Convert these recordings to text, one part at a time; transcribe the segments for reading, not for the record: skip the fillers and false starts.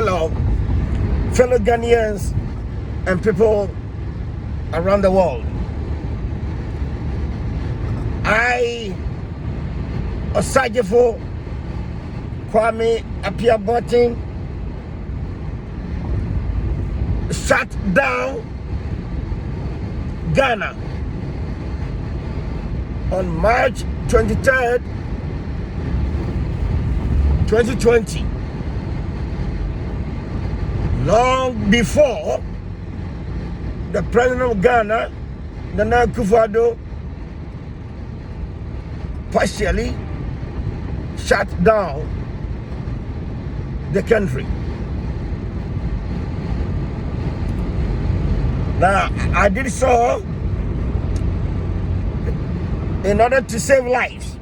Hello, fellow Ghanaians and people around the world. I, Osajefo Kwame Apiabotin, shut down Ghana on March 23rd, 2020. Long before the president of Ghana, Nana Akufo-Addo, partially shut down the country. Now, I did so in order to save lives.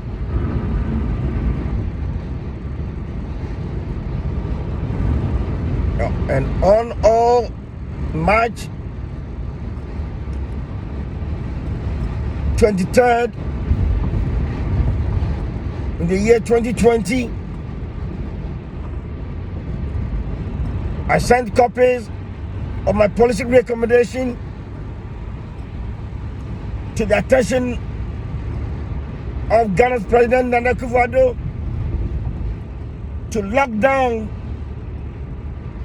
And on all March 23rd in the year 2020, I sent copies of my policy recommendation to the attention of Ghana's President Nana Akufo-Addo to lock down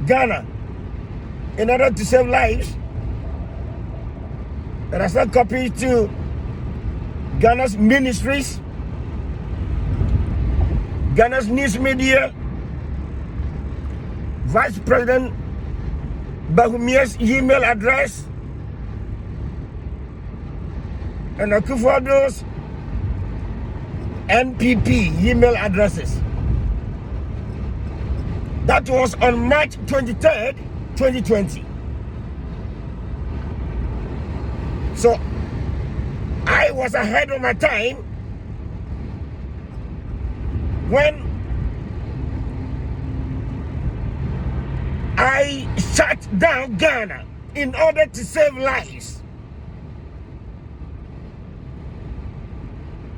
Ghana in order to save lives. And I sent copies to Ghana's ministries, Ghana's news media, Vice President Bahumia's email address, and Akufo-Addo's NPP email addresses. That was on March 23rd, 2020. So I was ahead of my time when I shut down Ghana in order to save lives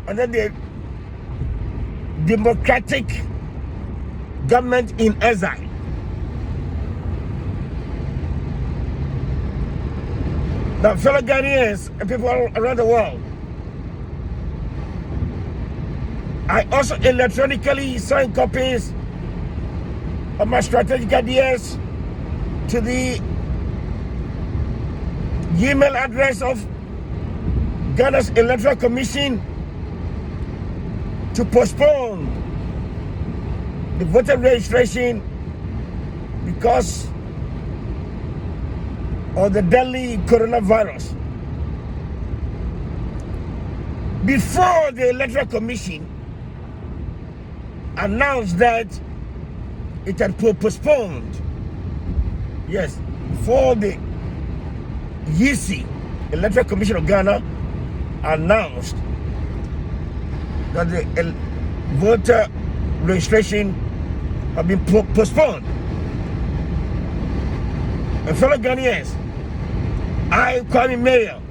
under the democratic government in exile. Now, fellow Ghanaians and people around the world, I also electronically signed copies of my strategic ideas to the email address of Ghana's Electoral Commission to postpone the voter registration because of the deadly coronavirus. Before the Electoral Commission announced that it had postponed, yes, before the EC, Electoral Commission of Ghana, announced that the voter registration had been postponed. And fellow Ghanaians, I, Kwame Mayor,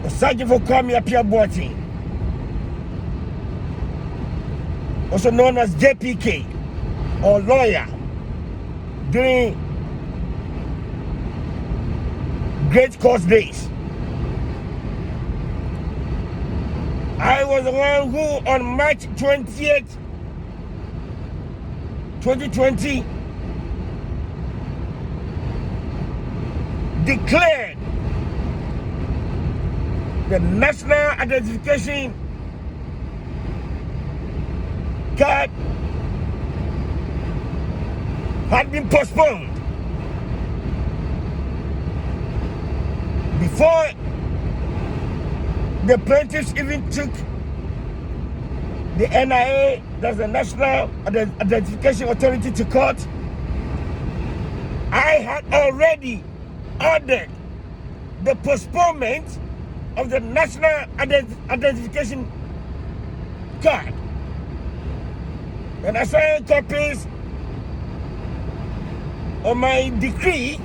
Osajefo Kwame Apiabotin, also known as JPK, or lawyer, during Great Court days. I was the one who on March 20th, 2020, declared the national identification card had been postponed. Before the plaintiffs even took the NIA, that's the National Identification Authority, to court, I had already ordered the postponement of the National Identification card. And I signed copies of my decree.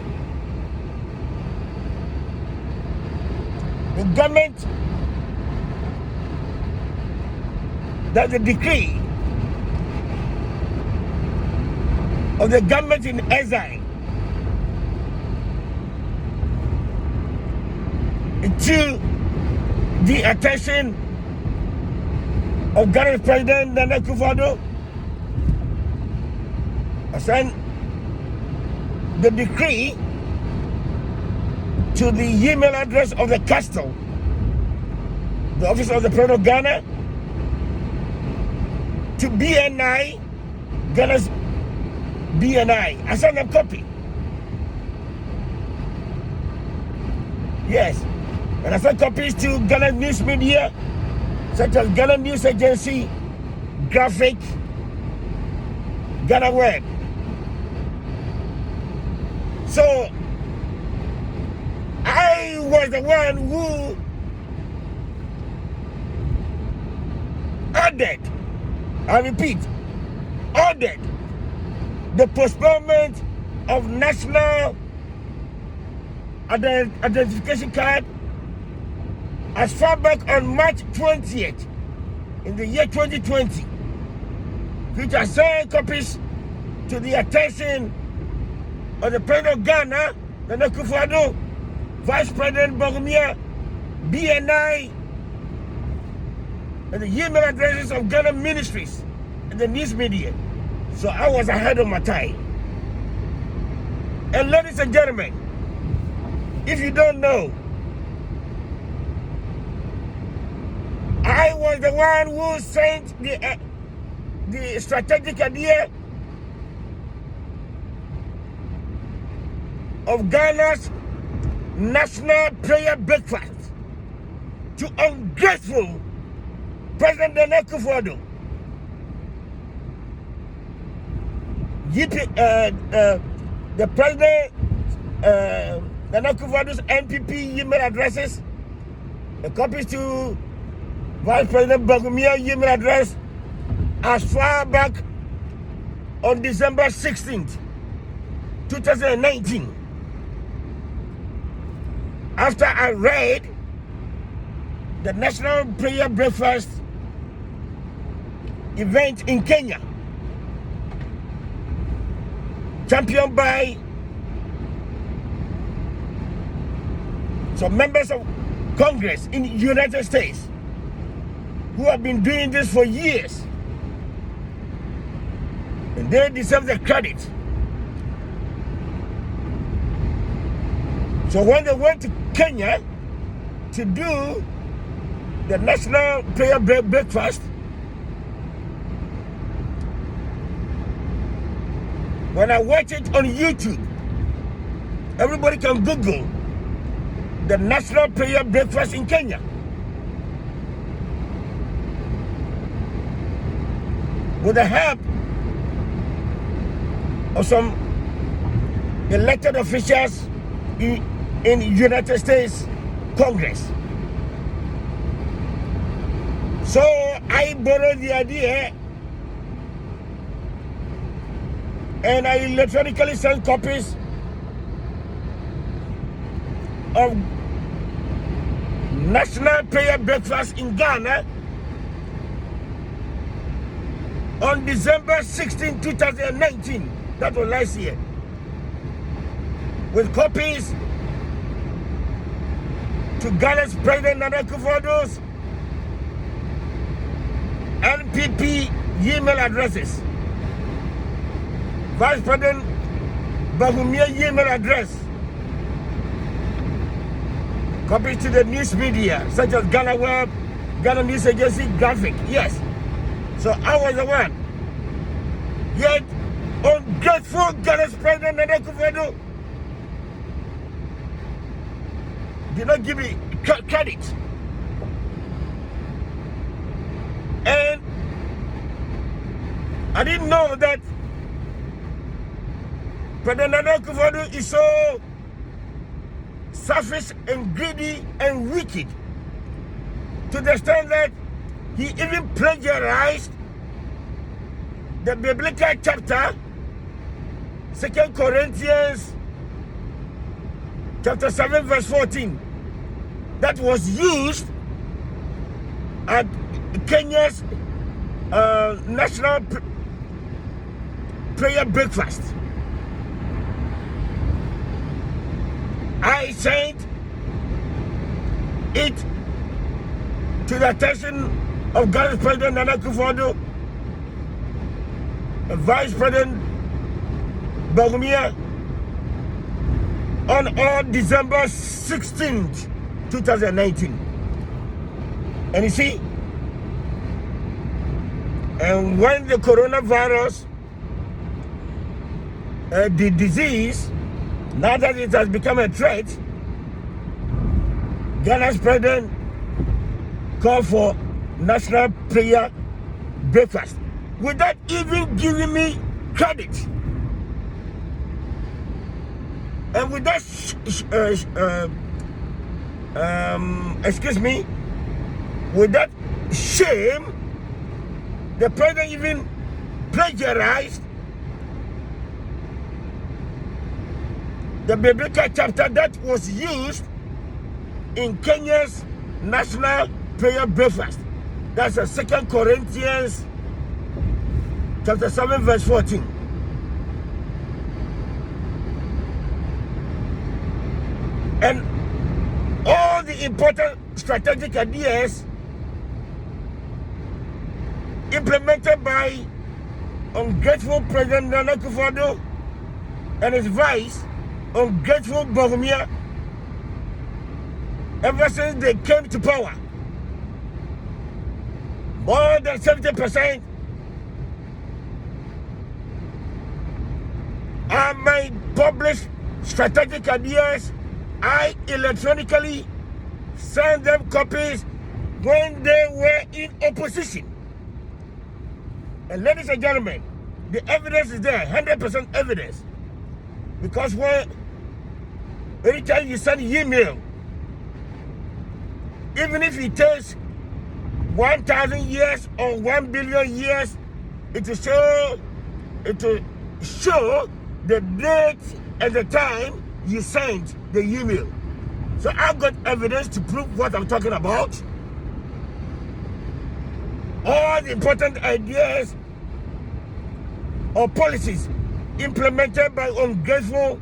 The government, that's the decree of the government in exile to the attention of Ghana's President Nana Akufo-Addo, I sent the decree to the email address of the castle, the office of the President of Ghana, to BNI, Ghana's BNI. I sent them copy. Yes. And I sent copies to Ghana News Media, such as Ghana News Agency, Graphic, Ghana Web. So I was the one who ordered, I repeat, ordered the postponement of national identification card as far back on March 20th in the year 2020, which I sent copies to the attention of the President of Ghana, Nana Akufo-Addo, Vice President Bogumia, BNI, and the email addresses of Ghana ministries and the news media. So I was ahead of my time. And ladies and gentlemen, if you don't know, I was the one who sent the strategic idea of Ghana's national prayer breakfast to ungrateful President Nana Akufo-Addo. The President Nana Akufo-Addo's NPP email addresses, the copies to Vice President Bogumia email address as far back on December 16th, 2019. After I read the National Prayer Breakfast event in Kenya, championed by some members of Congress in the United States who have been doing this for years, and they deserve the credit. So when they went to Kenya to do the National Prayer Breakfast, when I watch it on YouTube, everybody can Google the National Prayer Breakfast in Kenya. With the help of some elected officials in United States Congress. So I borrowed the idea and I electronically sent copies of National Prayer Breakfast in Ghana on December 16, 2019. That was last year. With copies to Ghana's President Nana Akufo-Addo's NPP email addresses, Vice President Bogumia email address, copies to the news media such as Ghana Web, Ghana News Agency, Graphic. Yes. So I was the one. Yet ungrateful Ghana's President Nana Akufo-Addo did not give me credit. And I didn't know that President Nana Akufo-Addo is so selfish and greedy and wicked to the extent that he even plagiarized the biblical chapter, 2 Corinthians chapter 7 verse 14, that was used at Kenya's national prayer breakfast. I sent it to the attention of Ghana's President Nana Akufo-Addo and Vice President Bawumia on December 16th, 2019. And you see, and when the coronavirus, the disease, now that it has become a threat, Ghana's president called for national prayer breakfast without even giving me credit. And with that, excuse me, with that shame, the president even plagiarized the biblical chapter that was used in Kenya's national prayer breakfast. That's a 2 Corinthians chapter 7 verse 14. And all the important strategic ideas implemented by ungrateful President Nana Akufo-Addo and his vice, ungrateful Bawumia, ever since they came to power, more than 70% of my published strategic ideas, I electronically sent them copies when they were in opposition. And ladies and gentlemen, the evidence is there, 100% evidence. Because anytime you send an email, even if it takes 1,000 years or 1 billion years, it will show the date and the time you sent the email. So I've got evidence to prove what I'm talking about. All the important ideas or policies implemented by ungrateful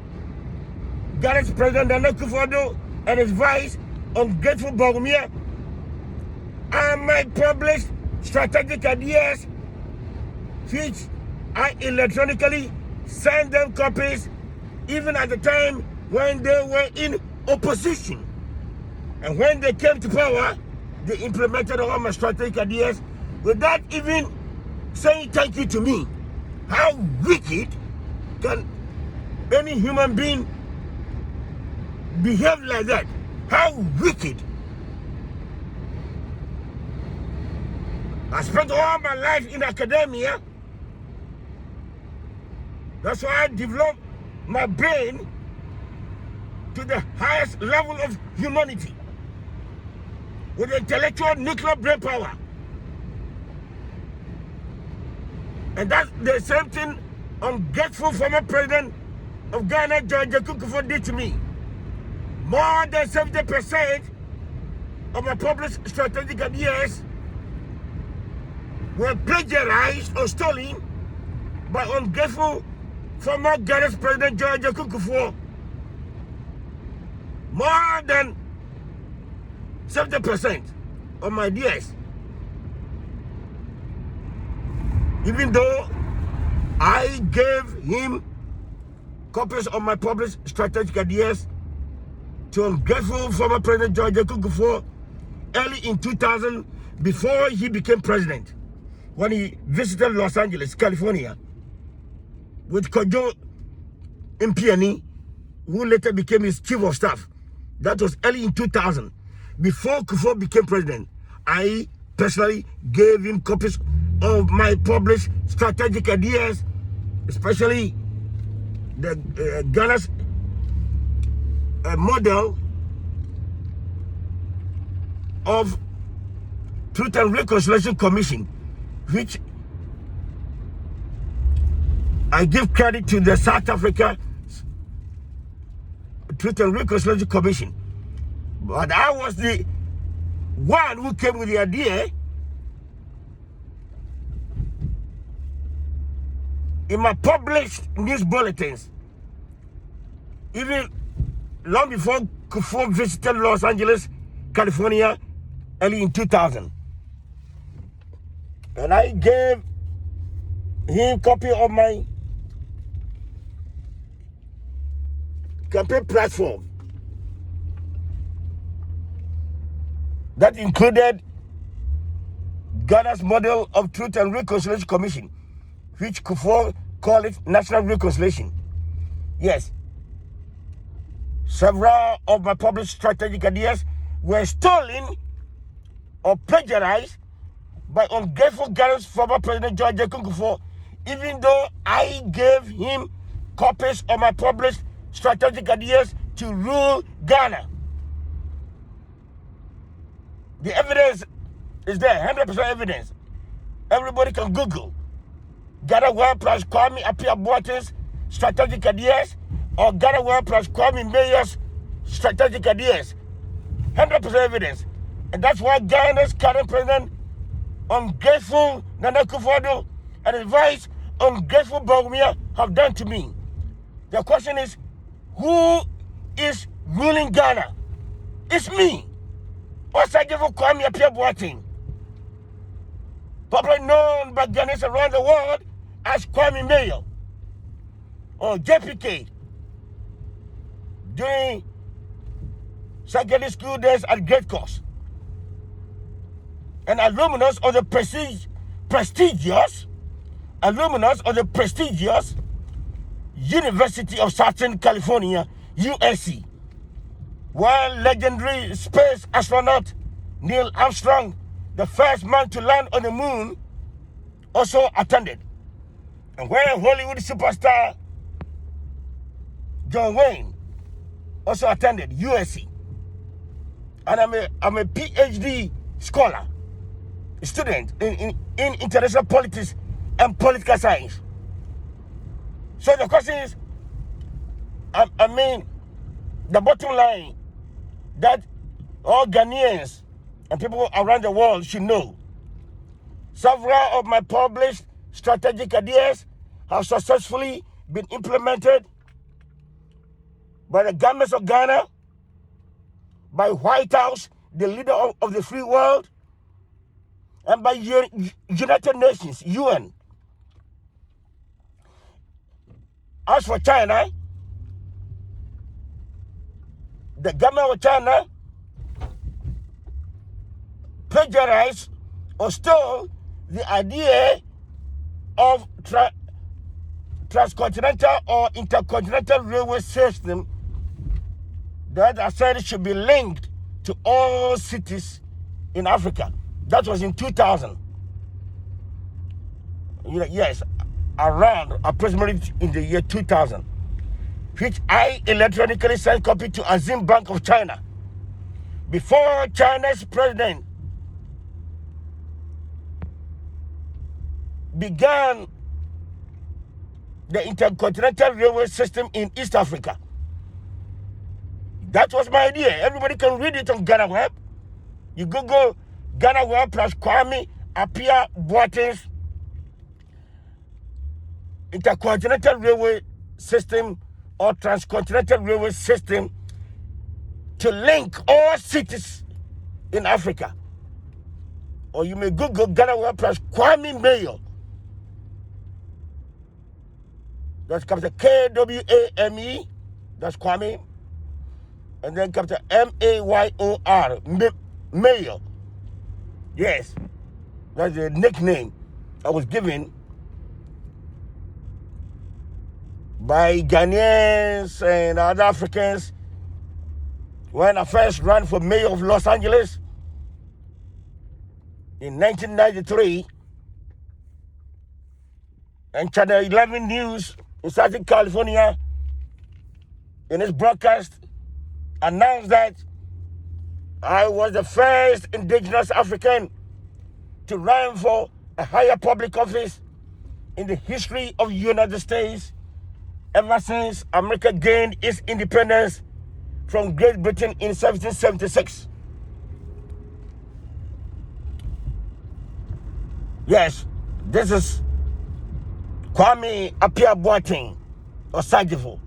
Ghana's President Nana Akufo-Addo and his vice, ungrateful Bawumia, are my published strategic ideas, which I electronically send them copies even at the time when they were in opposition. And when they came to power, they implemented all my strategic ideas without even saying thank you to me. How wicked can any human being behave like that? How wicked. I spent all my life in academia. That's why I developed my brain to the highest level of humanity with intellectual nuclear brain power. And that's the same thing ungrateful former president of Ghana, George Akufo, did to me. More than 70% of my published strategic ideas were plagiarized or stolen by ungrateful former Ghana's president George Akufo. More than 70% of my ideas. Even though I gave him copies of my published strategic ideas to ungrateful former President George Akufo early in 2000, before he became president, when he visited Los Angeles, California, with Kojo Mpiani, who later became his chief of staff. That was early in 2000. Before Akufo became president, I personally gave him copies of my published strategic ideas, especially the Ghana's model of Truth and Reconciliation Commission, which I give credit to the South Africa Truth and Reconciliation Commission. But I was the one who came with the idea in my published news bulletins. Even long before Kufuor visited Los Angeles, California, early in 2000. And I gave him a copy of my campaign platform that included Ghana's model of Truth and Reconciliation Commission, which Kufuor called it National Reconciliation. Yes, several of my published strategic ideas were stolen or plagiarized by ungrateful Ghana's former President George Kufuor, even though I gave him copies of my published strategic ideas to rule Ghana. The evidence is there, 100% evidence. Everybody can Google Ghana World plus Kwame Appiah-Boateng's strategic ideas or Ghana World plus Kwame Mayor's strategic ideas. 100% evidence. And that's why Ghana's current president, ungrateful Nana Akufo-Addo, and his vice, ungrateful Bawumia, have done to me. The question is, who is ruling Ghana? It's me. Osajifo Kwame Appiah-Boateng, popularly known by Ghanaians around the world as Kwame Mayor or JPK, during secondary school days at great cost, and alumnus of the prestigious University of Southern California, USC, while legendary space astronaut Neil Armstrong, the first man to land on the moon, also attended. And where Hollywood superstar John Wayne also attended USC. And I'm a PhD scholar, student in international politics and political science. So the question is, the bottom line that all Ghanaians and people around the world should know. Several of my published strategic ideas have successfully been implemented by the governments of Ghana, by White House, the leader of the free world, and by United Nations, UN. As for China, the government of China plagiarized or stole the idea of transcontinental or intercontinental railway system that I said should be linked to all cities in Africa. That was in 2000. Yes, around approximately in the year 2000, which I electronically sent copy to Exim Bank of China before China's president began the intercontinental railway system in East Africa. That was my idea. Everybody can read it on Ghana Web. You Google Ghana Web plus Kwame Appiah-Boateng's intercontinental railway system or transcontinental railway system to link all cities in Africa. Or you may Google Ghana Web plus Kwame Mayor. That's capital Kwame, that's Kwame, and then capital Mayor, Mayor. Yes, that's the nickname I was given by Ghanaians and other Africans when I first ran for mayor of Los Angeles in 1993, and Channel 11 News in Southern California, in its broadcast, announced that I was the first indigenous African to run for a higher public office in the history of the United States ever since America gained its independence from Great Britain in 1776. Yes, this is Kwame Appiah-Boateng Osajifo.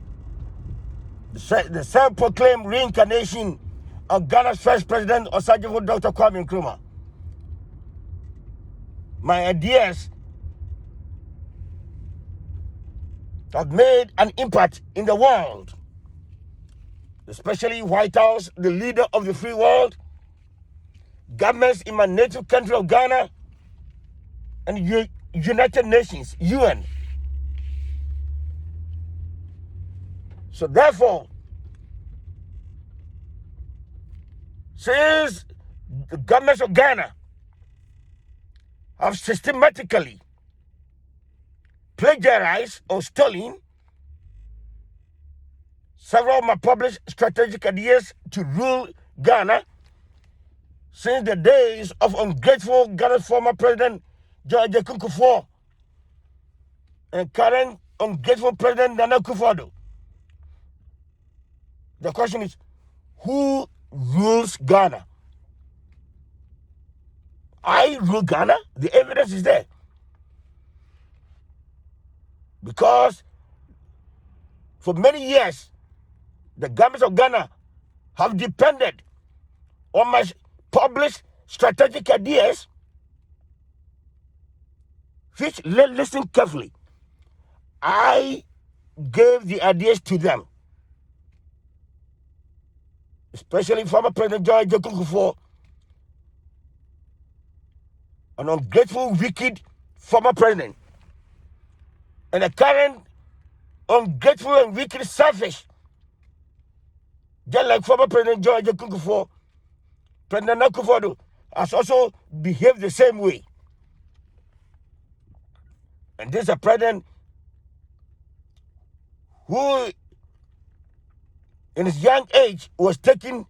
the self-proclaimed reincarnation of Ghana's first president, Osagyefo Dr. Kwame Nkrumah. My ideas have made an impact in the world, especially White House, the leader of the free world, governments in my native country of Ghana, and United Nations, UN. So therefore, since the governments of Ghana have systematically plagiarized or stolen several of my published strategic ideas to rule Ghana since the days of ungrateful Ghana's former president George Kufuor and current ungrateful president Nana Akufo-Addo. The question is, who rules Ghana? I rule Ghana. The evidence is there. Because for many years, the governments of Ghana have depended on my published strategic ideas, which, listen carefully, I gave the ideas to them, especially former President George Kufuor, an ungrateful, wicked former president, and the current ungrateful and wicked, selfish, just like former President George Kufuor. President Akufo-Addo has also behaved the same way. And this is a president who, in his young age, was taken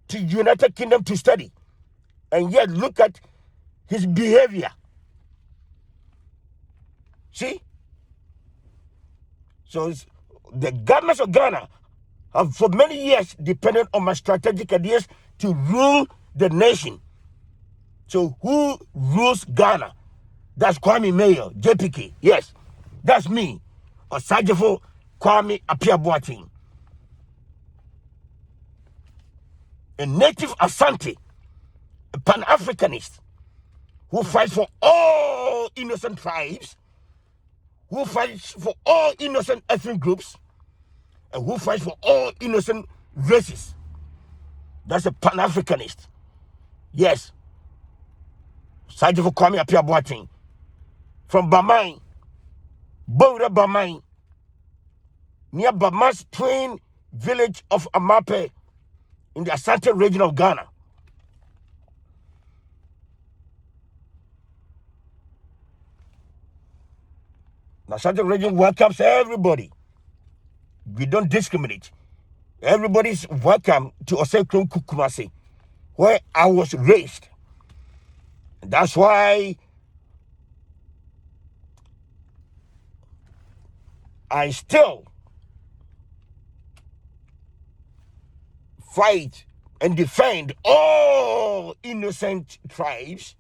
to United Kingdom to study. And yet, look at his behavior. See? So the governments of Ghana have for many years depended on my strategic ideas to rule the nation. So who rules Ghana? That's Kwame Mayor, JPK. Yes, that's me, Osagyefo Kwame Appiah-Boateng, a native Asante, a Pan-Africanist who fights for all innocent tribes, who fights for all innocent ethnic groups, and who fights for all innocent races. That's a Pan-Africanist. Yes. Osagyefo Kwame Appiah-Boateng from Bamai, Bowra Bamai, near Bama's twin village of Amape in the Asante region of Ghana. The Asante region welcomes everybody. We don't discriminate. Everybody's welcome to Osekrom Kumasi, where I was raised. And that's why I still fight and defend all innocent tribes,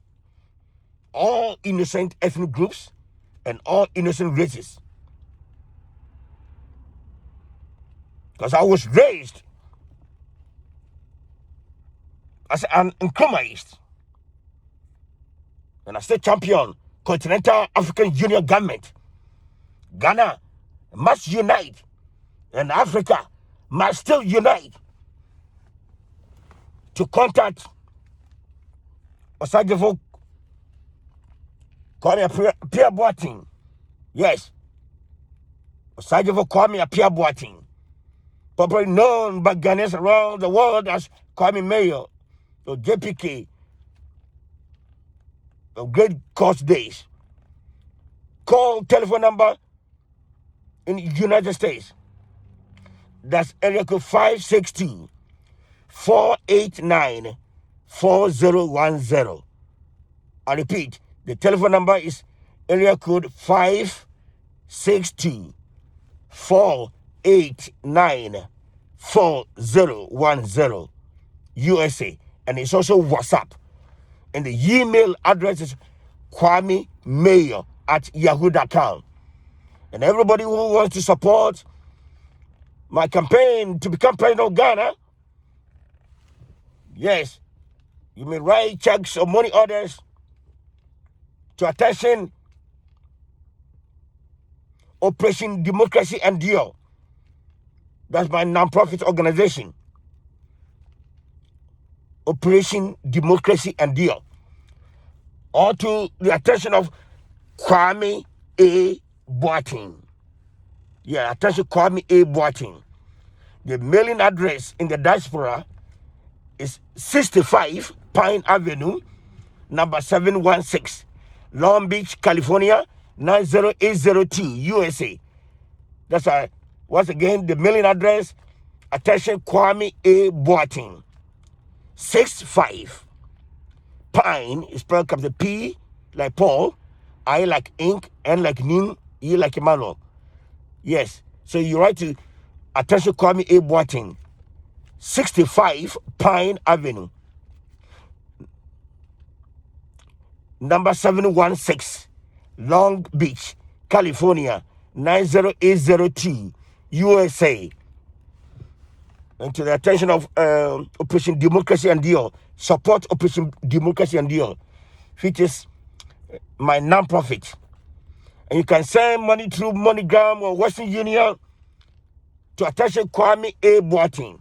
all innocent ethnic groups, and all innocent races. Because I was raised as an Nkrumahist, and I still champion Continental African Union government. Ghana must unite, and Africa must still unite to contact Osagyefo Kwame Appiah-Boateng. Yes, Osagyefo Kwame Appiah-Boateng, popularly known by Ghanaians around the world as Kwame Mayor, or JPK, of Great Coast Days. Call telephone number in the United States. That's area code 562-489-4010. I repeat, the telephone number is area code 562-489-4010, USA. And it's also WhatsApp. And the email address is kwamemayor@yahoo.com. And everybody who wants to support my campaign to become president of Ghana, yes, you may write checks or money orders to attention Operation Democracy and Deal. That's my non-profit organization. Operation Democracy and Deal. Or to the attention of Kwame A. Boateng. Yeah, attention Kwame A. Boateng. The mailing address in the diaspora is 65 Pine Avenue, number 716, Long Beach, California, 90802, USA. That's once again the mailing address. Attention Kwame A. Boateng. 65 Pine is spelled capital P like Paul, I like ink, N like Ning, E like Emmanuel. Yes. So you write to attention Kwame A. Boateng, 65 Pine Avenue, number 716, Long Beach, California, 90802, USA. And to the attention of Operation Democracy and Deal, support Operation Democracy and Deal, which is my non-profit. And you can send money through MoneyGram or Western Union to attention Kwame A. Boateng.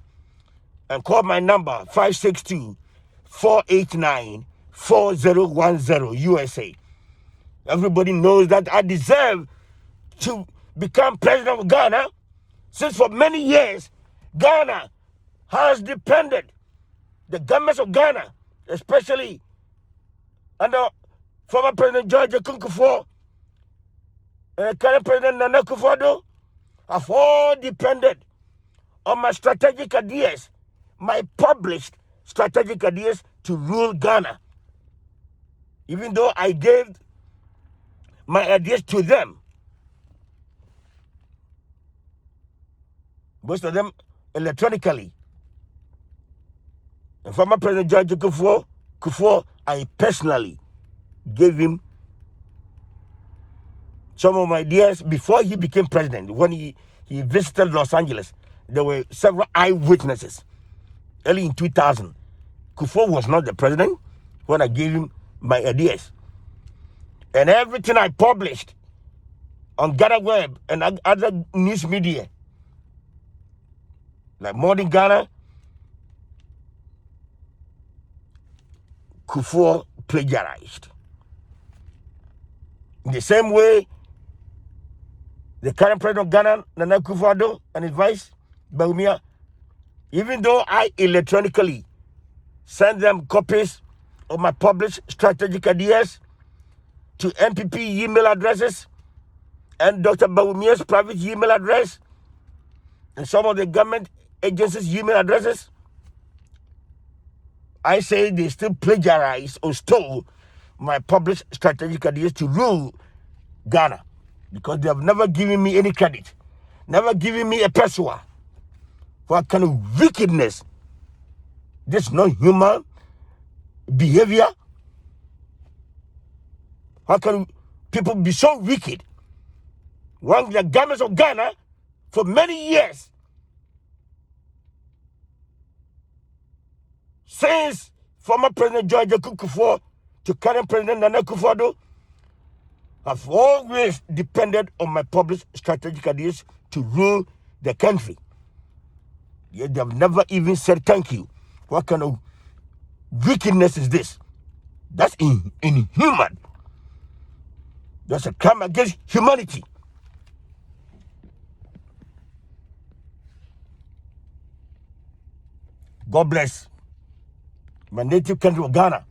And call my number 562-489-4010 USA. Everybody knows that I deserve to become president of Ghana, since for many years Ghana has depended, the governments of Ghana, especially under former President George Kufuor and current President Nana Akufo-Addo, have all depended on my strategic ideas, my published strategic ideas to rule Ghana. Even though I gave my ideas to them, most of them electronically. And former President George Kufuor, I personally gave him some of my ideas before he became president. When he visited Los Angeles, there were several eyewitnesses. Early in 2000, Kufuor was not the president when I gave him my ideas. And everything I published on Ghana Web and other news media, like Modern Ghana, Kufuor plagiarized. In the same way, the current president of Ghana, Nana Akufo-Addo, and his vice, Bawumia, even though I electronically send them copies of my published strategic ideas to MPP email addresses and Dr. Bawumia's private email address and some of the government agencies' email addresses, I say they still plagiarized or stole my published strategic ideas to rule Ghana, because they have never given me any credit, never given me a peswa. What kind of wickedness? This non-human behavior? How can people be so wicked when the governments of Ghana for many years, since former President George Kufuor to current President Nana Akufo-Addo, have always depended on my published strategic ideas to rule the country? Yet they have never even said thank you. What kind of wickedness is this? That's inhuman. That's a crime against humanity. God bless my native country of Ghana.